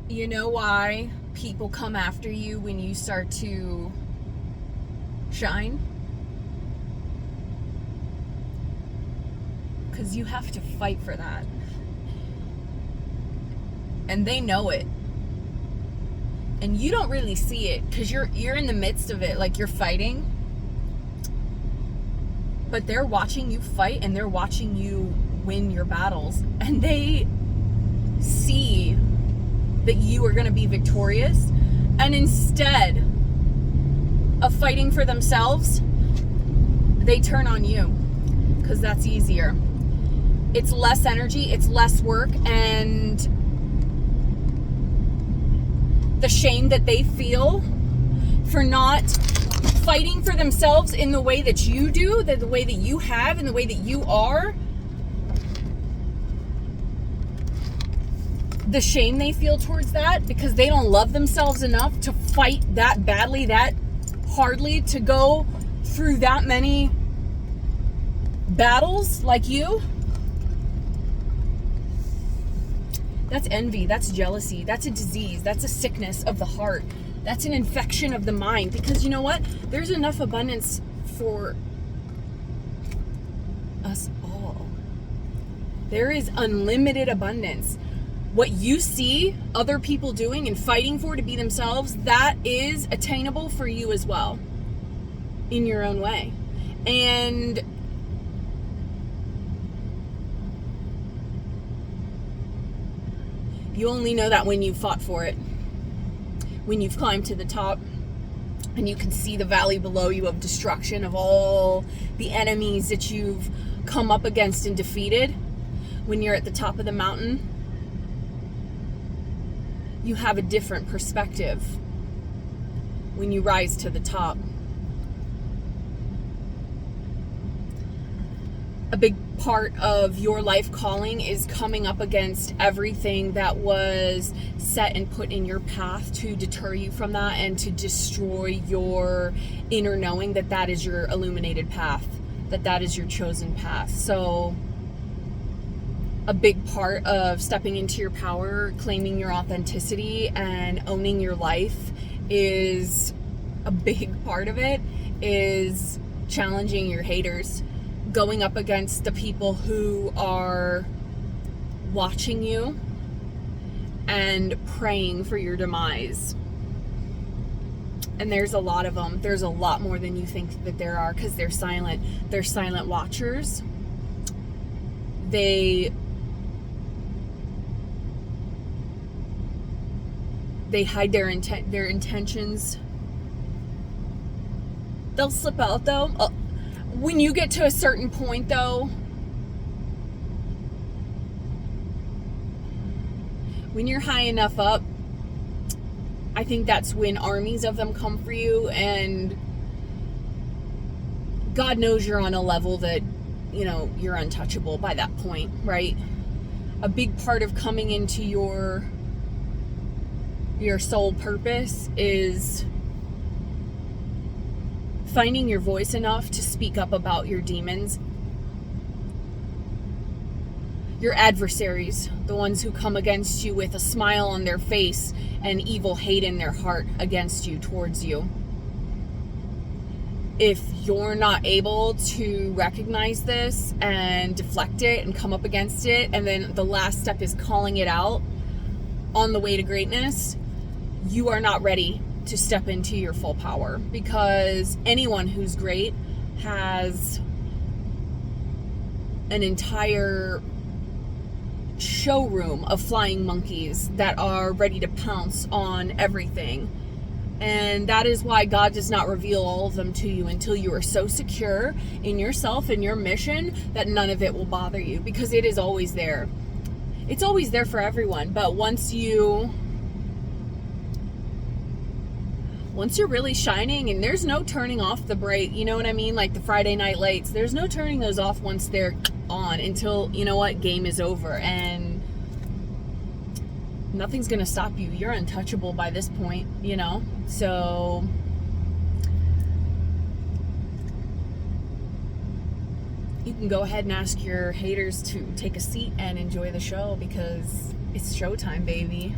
You know why people come after you when you start to shine? Because you have to fight for that. And they know it. And you don't really see it because you're in the midst of it, like you're fighting. But they're watching you fight and they're watching you win your battles. And they see that you are going to be victorious. And instead of fighting for themselves, they turn on you because that's easier. It's less energy, it's less work, and the shame that they feel for not fighting for themselves in the way that you do, the way that you have, and the way that you are, the shame they feel towards that because they don't love themselves enough to fight that badly, that hardly, to go through that many battles like you. That's envy, that's jealousy, that's a disease, that's a sickness of the heart, that's an infection of the mind. Because you know what? There's enough abundance for us all. There is unlimited abundance. What you see other people doing and fighting for to be themselves, that is attainable for you as well, in your own way. And you only know that when you've fought for it, when you've climbed to the top and you can see the valley below you of destruction of all the enemies that you've come up against and defeated. When you're at the top of the mountain, you have a different perspective when you rise to the top. A big part of your life calling is coming up against everything that was set and put in your path to deter you from that and to destroy your inner knowing that that is your illuminated path, that that is your chosen path. So a big part of stepping into your power, claiming your authenticity, and owning your life is a big part of it, is challenging your haters, going up against the people who are watching you and praying for your demise. And there's a lot of them. There's a lot more than you think that there are because they're silent. They're silent watchers. They hide their intentions. They'll slip out though. When you get to a certain point though, when you're high enough up, I think that's when armies of them come for you, and God knows you're on a level that, you know, you're untouchable by that point, right? A big part of coming into your soul purpose is finding your voice enough to speak up about your demons, your adversaries, the ones who come against you with a smile on their face and evil hate in their heart against you, towards you. If you're not able to recognize this and deflect it and come up against it, and then the last step is calling it out on the way to greatness, you are not ready to step into your full power, because anyone who's great has an entire showroom of flying monkeys that are ready to pounce on everything. And that is why God does not reveal all of them to you until you are so secure in yourself and your mission that none of it will bother you, because it is always there. It's always there for everyone. But once you're really shining, and there's no turning off the bright, you know what I mean? Like the Friday night lights, there's no turning those off once they're on until, you know what, game is over, and nothing's gonna stop you. You're untouchable by this point, you know? So you can go ahead and ask your haters to take a seat and enjoy the show, because it's showtime, baby.